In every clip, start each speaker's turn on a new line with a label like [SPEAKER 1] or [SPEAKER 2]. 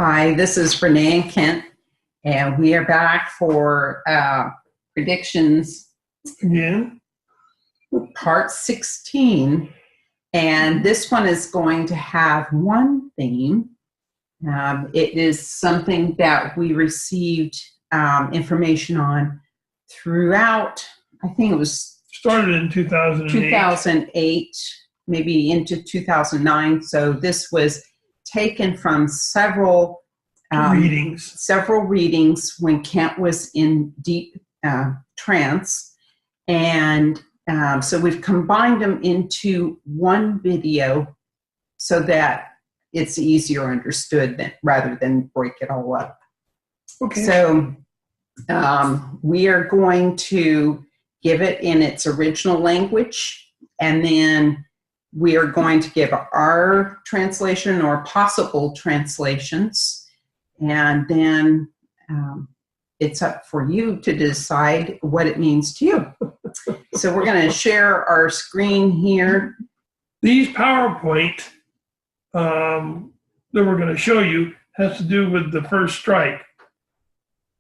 [SPEAKER 1] Hi, this is Renee and Kent, and we are back for predictions
[SPEAKER 2] Again?
[SPEAKER 1] part 16. And this one is going to have one theme. It is something that we received information on throughout, I think it was
[SPEAKER 2] Started in 2008.
[SPEAKER 1] Maybe into 2009. So this was taken from several readings when Kent was in deep trance. And so we've combined them into one video so that it's easier understood rather than break it all up.
[SPEAKER 2] Okay.
[SPEAKER 1] So we are going to give it in its original language, and then we are going to give our translation or possible translations, and then it's up for you to decide what it means to you. So we're going to share our screen here.
[SPEAKER 2] These PowerPoint that we're going to show you has to do with the first strike.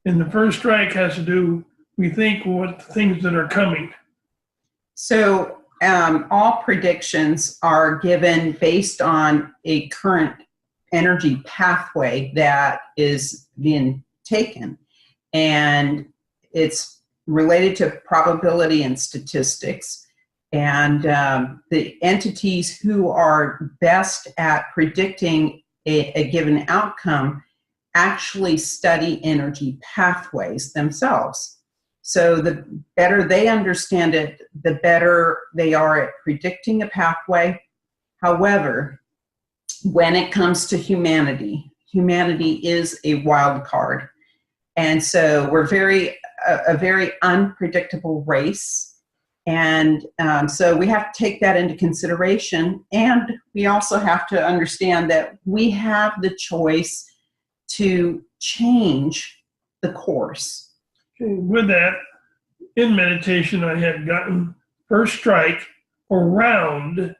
[SPEAKER 2] And the first strike has to do, we think, with things that are coming.
[SPEAKER 1] So all predictions are given based on a current energy pathway that is being taken. And it's related to probability and statistics. And the entities who are best at predicting a given outcome actually study energy pathways themselves. So the better they understand it, the better they are at predicting a pathway. However, when it comes to humanity, humanity is a wild card. And so we're a very unpredictable race. And so we have to take that into consideration. And we also have to understand that we have the choice to change the course.
[SPEAKER 2] Okay. With that, in meditation, I had gotten first strike around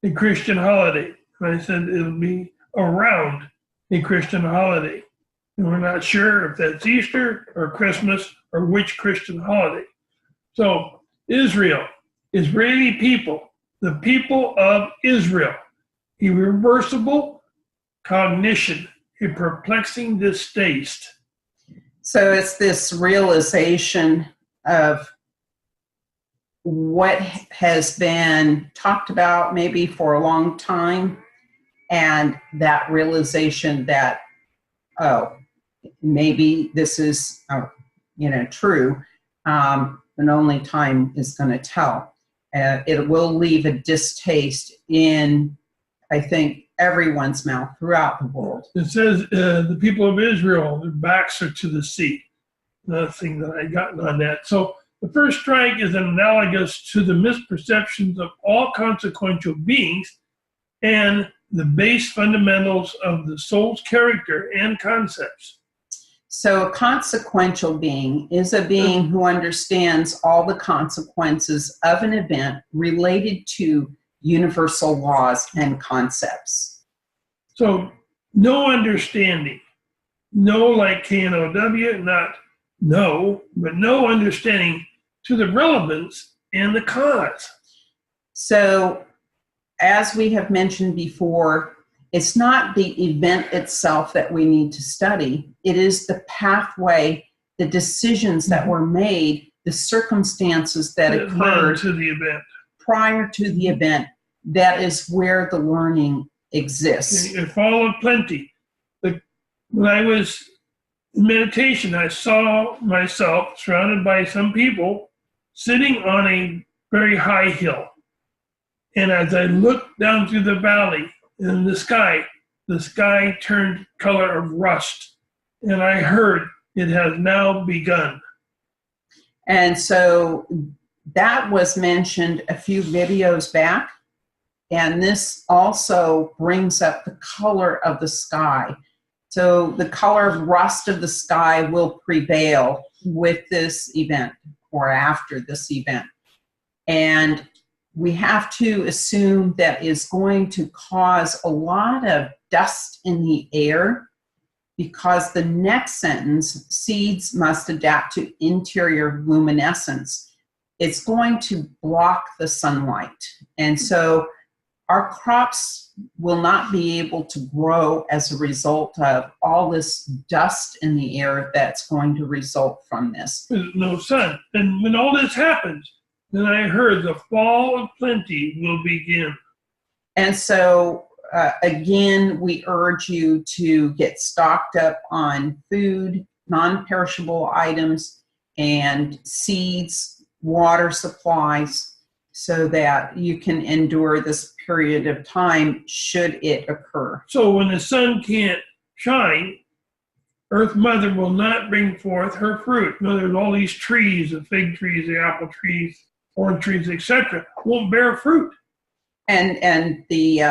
[SPEAKER 2] a Christian holiday. And I said it'll be around a Christian holiday. And we're not sure if that's Easter or Christmas or which Christian holiday. So Israel, Israeli people, the people of Israel, irreversible cognition, a perplexing distaste.
[SPEAKER 1] So it's this realization of what has been talked about maybe for a long time, and that realization that, oh, maybe this is, true, and only time is going to tell. It will leave a distaste in, I think, everyone's mouth throughout the world.
[SPEAKER 2] It says the people of Israel, their backs are to the sea. Another thing that I got on that. So the first strike is analogous to the misperceptions of all consequential beings and the base fundamentals of the soul's character and concepts.
[SPEAKER 1] So a consequential being is a being who understands all the consequences of an event related to universal laws and concepts.
[SPEAKER 2] So no understanding. No like K-N-O-W, not no, but no understanding to the relevance and the cause.
[SPEAKER 1] So as we have mentioned before, it's not the event itself that we need to study. It is the pathway, the decisions that were made, the circumstances that occurred
[SPEAKER 2] to the event.
[SPEAKER 1] Prior to the event. That is where the learning exists.
[SPEAKER 2] It followed plenty. But when I was in meditation, I saw myself surrounded by some people sitting on a very high hill. And as I looked down through the valley in the sky turned color of rust. And I heard it has now begun.
[SPEAKER 1] And so that was mentioned a few videos back. And this also brings up the color of the sky. So the color of rust of the sky will prevail with this event or after this event. And we have to assume that is going to cause a lot of dust in the air because the next sentence, seeds must adapt to interior luminescence. It's going to block the sunlight. And so our crops will not be able to grow as a result of all this dust in the air that's going to result from this.
[SPEAKER 2] There's no sun. And when all this happens, then I heard the fall of plenty will begin.
[SPEAKER 1] And so, again, we urge you to get stocked up on food, non-perishable items, and seeds, water supplies, so that you can endure this period of time should it occur.
[SPEAKER 2] So when the sun can't shine, Earth Mother will not bring forth her fruit. You know, there's all these trees, the fig trees, the apple trees, orange trees, etc., won't bear fruit.
[SPEAKER 1] And the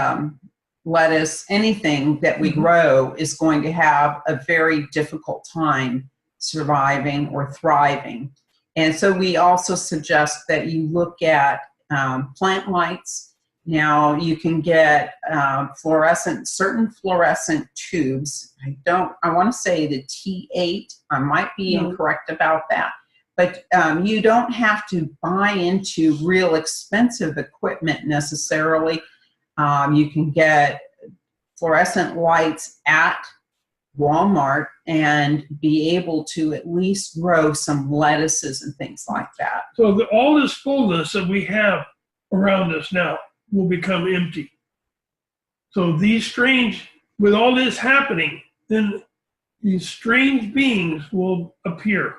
[SPEAKER 1] lettuce, anything that we grow is going to have a very difficult time surviving or thriving. And so we also suggest that you look at plant lights. Now you can get certain fluorescent tubes. I want to say the T8. I might be incorrect about that. But you don't have to buy into real expensive equipment necessarily. You can get fluorescent lights at Walmart and be able to at least grow some lettuces and things like that.
[SPEAKER 2] So all this fullness that we have around us now will become empty. So with all this happening, then these strange beings will appear.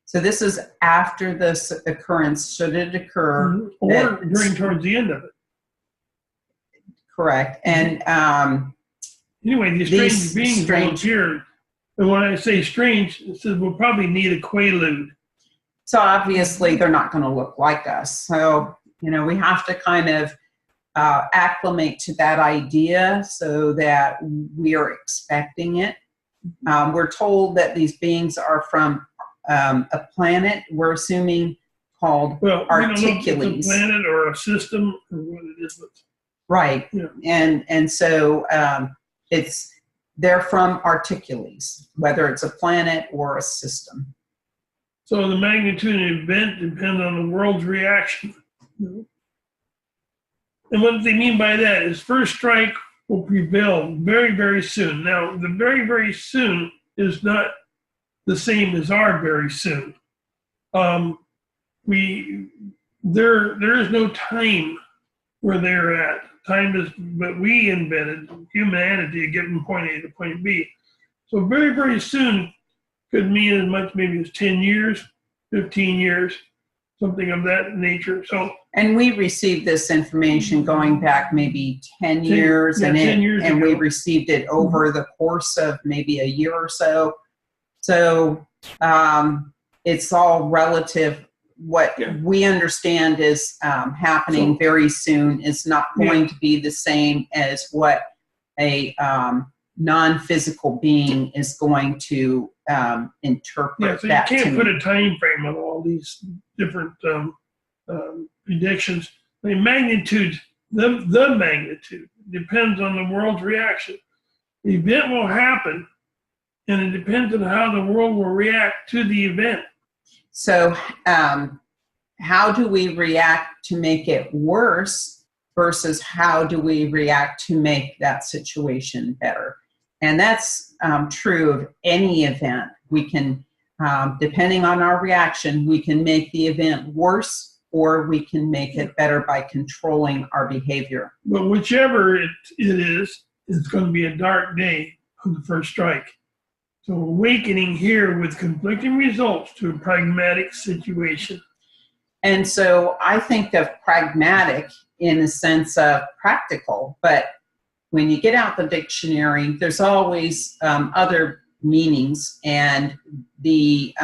[SPEAKER 1] So this is after this occurrence, should it occur.
[SPEAKER 2] Or towards the end of it.
[SPEAKER 1] Correct. And
[SPEAKER 2] anyway, these strange beings will appear. And when I say strange, it says we'll probably need a quaalude.
[SPEAKER 1] So obviously they're not going to look like us. So, we have to kind of acclimate to that idea so that we are expecting it. We're told that these beings are from a planet, we're assuming, called Articules.
[SPEAKER 2] We don't know if it's a planet or a system or what it is.
[SPEAKER 1] Right.
[SPEAKER 2] Yeah.
[SPEAKER 1] And so they're from Articules, whether it's a planet or a system.
[SPEAKER 2] So the magnitude of the event depends on the world's reaction. And what they mean by that is first strike will prevail very, very soon. Now, the very, very soon is not the same as our very soon. There is no time where they're at. Time is what we invented, humanity, to get from point A to point B. So very, very soon could mean as much maybe as 10 years, 15 years, something of that nature.
[SPEAKER 1] And we received this information going back maybe 10 years, and
[SPEAKER 2] 10 years ago.
[SPEAKER 1] we received it over the course of maybe a year or so. So it's all relative. What we understand is happening very soon is not going to be the same as what a non-physical being is going to interpret.
[SPEAKER 2] So you can't put a time frame on all these different predictions. The magnitude, the magnitude depends on the world's reaction. The event will happen, and it depends on how the world will react to the event.
[SPEAKER 1] So how do we react to make it worse versus how do we react to make that situation better? And that's true of any event. We can, depending on our reaction, we can make the event worse or we can make it better by controlling our behavior.
[SPEAKER 2] But whichever it is, it's going to be a dark day on the first strike. So awakening here with conflicting results to a pragmatic situation.
[SPEAKER 1] And so I think of pragmatic in the sense of practical, but when you get out the dictionary, there's always other meanings, and the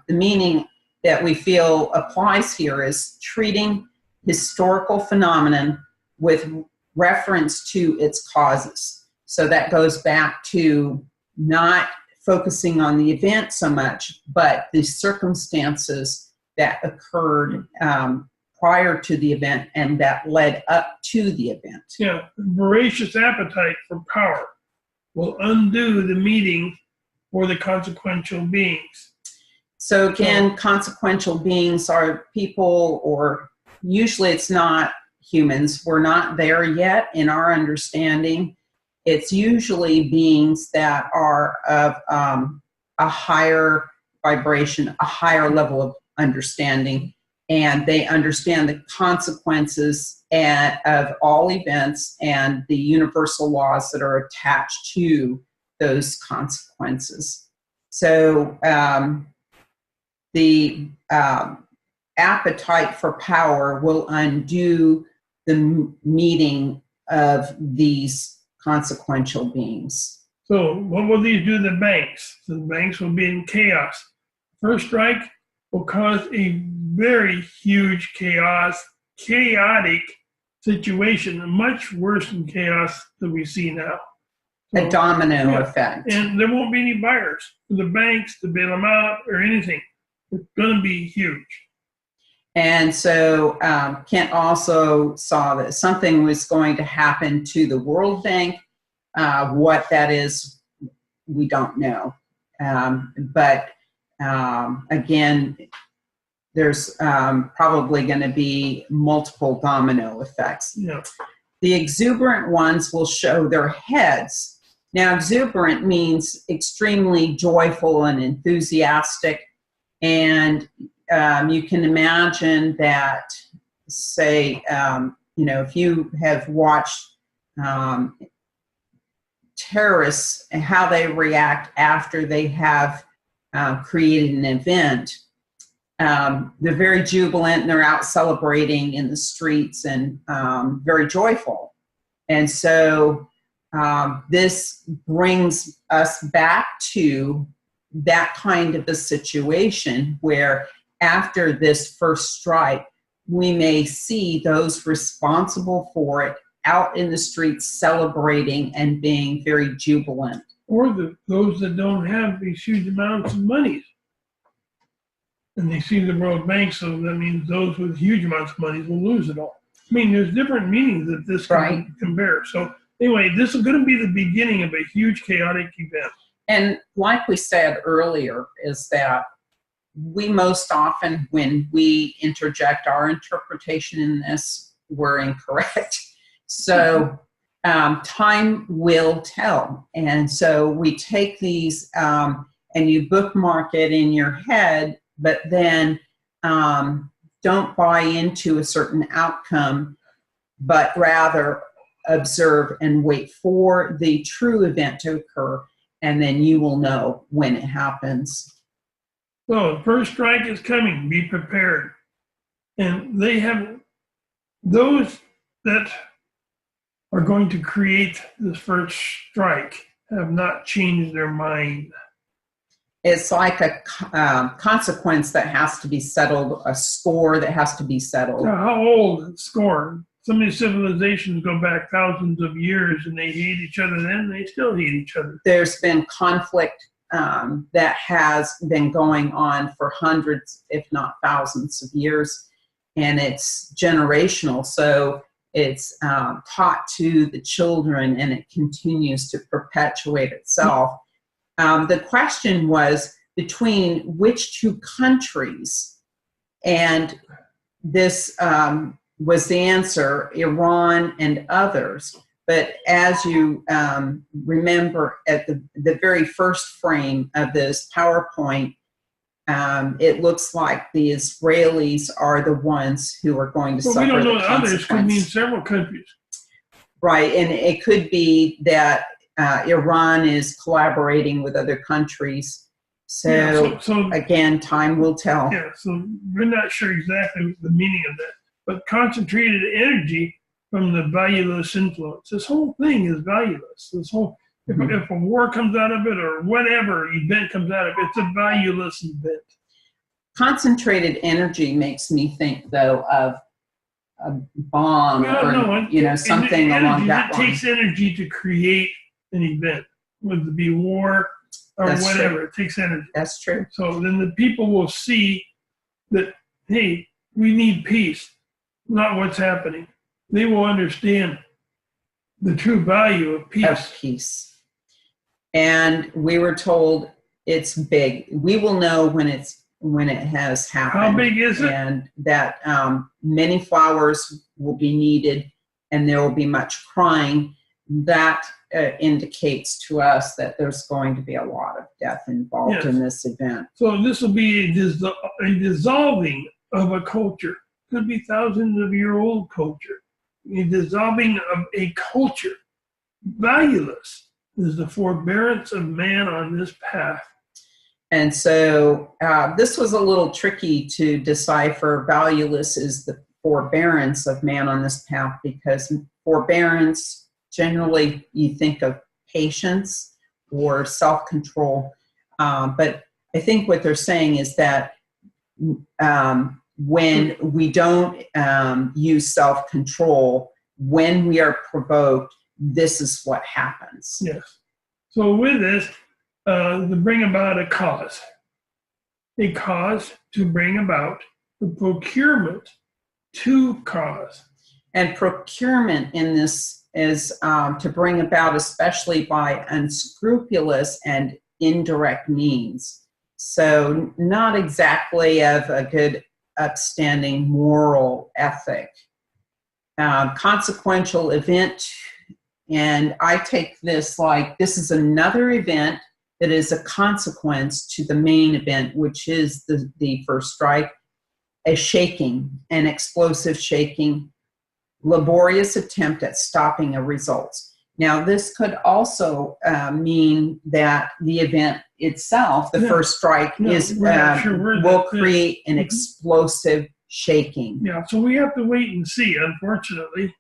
[SPEAKER 1] meaning that we feel applies here is treating historical phenomenon with reference to its causes. So that goes back to not focusing on the event so much, but the circumstances that occurred prior to the event and that led up to the event.
[SPEAKER 2] Yeah, voracious appetite for power will undo the meeting or the consequential beings?
[SPEAKER 1] So again, consequential beings are people, or usually it's not humans. We're not there yet in our understanding. It's usually beings that are of a higher vibration, a higher level of understanding, and they understand the consequences of all events and the universal laws that are attached to those consequences. So the appetite for power will undo the meeting of these consequential beings.
[SPEAKER 2] So what will these do to the banks? So the banks will be in chaos. First strike will cause a very huge chaotic situation, much worse than chaos that we see now.
[SPEAKER 1] So, a domino effect.
[SPEAKER 2] And there won't be any buyers for the banks to bail them out or anything. It's going to be huge.
[SPEAKER 1] And so Kent also saw that something was going to happen to the World Bank. What that is, we don't know. But again, there's probably going to be multiple domino effects.
[SPEAKER 2] Yeah.
[SPEAKER 1] The exuberant ones will show their heads. Now, exuberant means extremely joyful and enthusiastic. And you can imagine that, say, if you have watched terrorists and how they react after they have created an event, they're very jubilant and they're out celebrating in the streets and very joyful. And so this brings us back to that kind of a situation where after this first strike, we may see those responsible for it out in the streets celebrating and being very jubilant.
[SPEAKER 2] Or those that don't have these huge amounts of money. And they see the World Bank, so that means those with huge amounts of money will lose it all. I mean, there's different meanings that this can bear. So anyway, this is going to be the beginning of a huge chaotic event.
[SPEAKER 1] And like we said earlier, is that we most often, when we interject our interpretation in this, we're incorrect. So time will tell. And so we take these and you bookmark it in your head, but then don't buy into a certain outcome, but rather observe and wait for the true event to occur, and then you will know when it happens.
[SPEAKER 2] So the first strike is coming. Be prepared. And they have those that are going to create this first strike have not changed their mind.
[SPEAKER 1] It's like a consequence that has to be settled, a score that has to be settled.
[SPEAKER 2] Now, how old is score? Some of these civilizations go back thousands of years and they hate each other then, and they still hate each other.
[SPEAKER 1] There's been conflict that has been going on for hundreds, if not thousands of years, and it's generational. So it's taught to the children and it continues to perpetuate itself. The question was between which two countries, and this was the answer, Iran and others. But as you remember at the very first frame of this PowerPoint, it looks like the Israelis are the ones who are going to suffer the consequence. We don't know
[SPEAKER 2] others could mean several countries.
[SPEAKER 1] Right, and it could be that Iran is collaborating with other countries. So again, time will tell.
[SPEAKER 2] Yeah, so we're not sure exactly the meaning of that. But concentrated energy from the valueless influence. This whole thing is valueless. This whole, if a war comes out of it or whatever event comes out of it, it's a valueless event.
[SPEAKER 1] Concentrated energy makes me think, though, of a bomb something along that line.
[SPEAKER 2] It takes energy to create an event, whether it be war or
[SPEAKER 1] That's
[SPEAKER 2] whatever.
[SPEAKER 1] True.
[SPEAKER 2] It takes energy.
[SPEAKER 1] That's true.
[SPEAKER 2] So then the people will see that, hey, we need peace, not what's happening. They will understand the true value of peace.
[SPEAKER 1] And we were told it's big. We will know when it has happened.
[SPEAKER 2] How big is it?
[SPEAKER 1] And that many flowers will be needed, and there will be much crying. That indicates to us that there's going to be a lot of death involved
[SPEAKER 2] Yes.
[SPEAKER 1] in this event.
[SPEAKER 2] So this will be a dissolving of a culture. Could be thousands of year old culture. A dissolving of a culture. Valueless is the forbearance of man on this path.
[SPEAKER 1] And so this was a little tricky to decipher. Valueless is the forbearance of man on this path, because forbearance, generally you think of patience or self-control. But I think what they're saying is that when we don't use self-control, when we are provoked, this is what happens.
[SPEAKER 2] Yes. So with this, to bring about a cause to bring about the procurement to cause.
[SPEAKER 1] And procurement in this is to bring about, especially by unscrupulous and indirect means. So not exactly of a good, upstanding moral ethic. Consequential event, and I take this like this is another event that is a consequence to the main event, which is the first strike, a shaking, an explosive shaking, laborious attempt at stopping a results. Now, this could also mean that the event itself, the first strike, will create an explosive shaking.
[SPEAKER 2] Yeah, so we have to wait and see, unfortunately.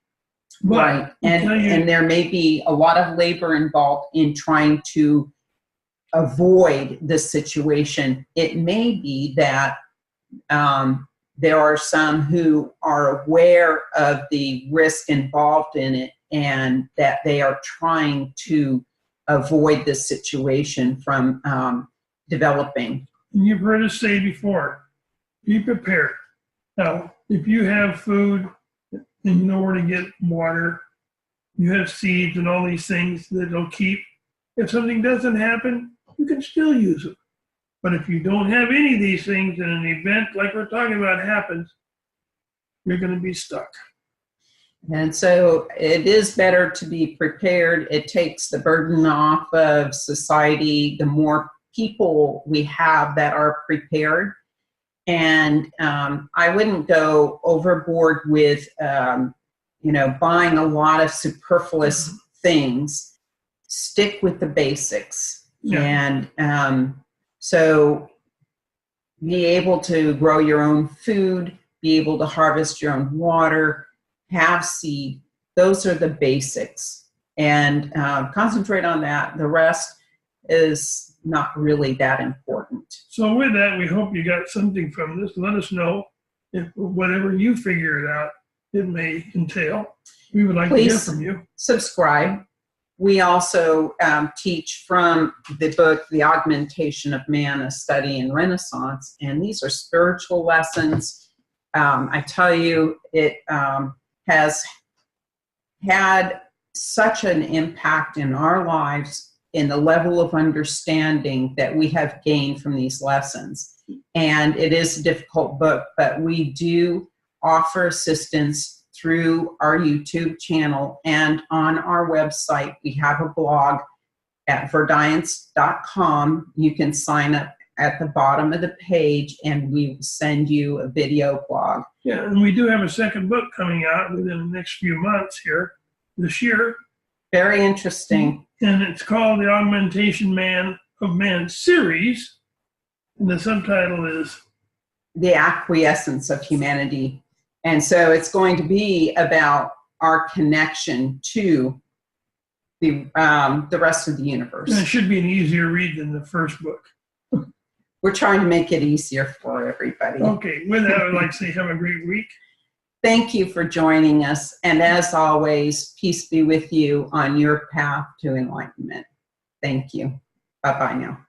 [SPEAKER 2] But
[SPEAKER 1] right, and there may be a lot of labor involved in trying to avoid this situation. It may be that there are some who are aware of the risk involved in it, and that they are trying to avoid this situation from developing.
[SPEAKER 2] And you've heard us say before, be prepared. Now, if you have food and you know where to get water, you have seeds and all these things that will keep, if something doesn't happen, you can still use them. But if you don't have any of these things and an event like we're talking about happens, you're going to be stuck.
[SPEAKER 1] And so it is better to be prepared. It takes the burden off of society. The more people we have that are prepared. And I wouldn't go overboard with, buying a lot of superfluous things. Stick with the basics. Yeah. And so be able to grow your own food, be able to harvest your own water, have seed. Those are the basics. And concentrate on that. The rest is not really that important.
[SPEAKER 2] So with that, we hope you got something from this. Let us know if whatever you figure it out, it may entail. We would like to hear from you.
[SPEAKER 1] Subscribe. We also teach from the book, The Augmentation of Man, A Study in Renaissance. And these are spiritual lessons. I tell you, it has had such an impact in our lives in the level of understanding that we have gained from these lessons. And it is a difficult book, but we do offer assistance through our YouTube channel and on our website. We have a blog at verdience.com. You can sign up at the bottom of the page and we will send you a video blog.
[SPEAKER 2] Yeah, and we do have a second book coming out within the next few months here this year.
[SPEAKER 1] Very interesting.
[SPEAKER 2] And it's called The Augmentation of Man series. And the subtitle is
[SPEAKER 1] The Acquiescence of Humanity. And so it's going to be about our connection to the rest of the universe.
[SPEAKER 2] And it should be an easier read than the first book.
[SPEAKER 1] We're trying to make it easier for everybody.
[SPEAKER 2] Okay, with that, I would like to say have a great week.
[SPEAKER 1] Thank you for joining us. And as always, peace be with you on your path to enlightenment. Thank you. Bye-bye now.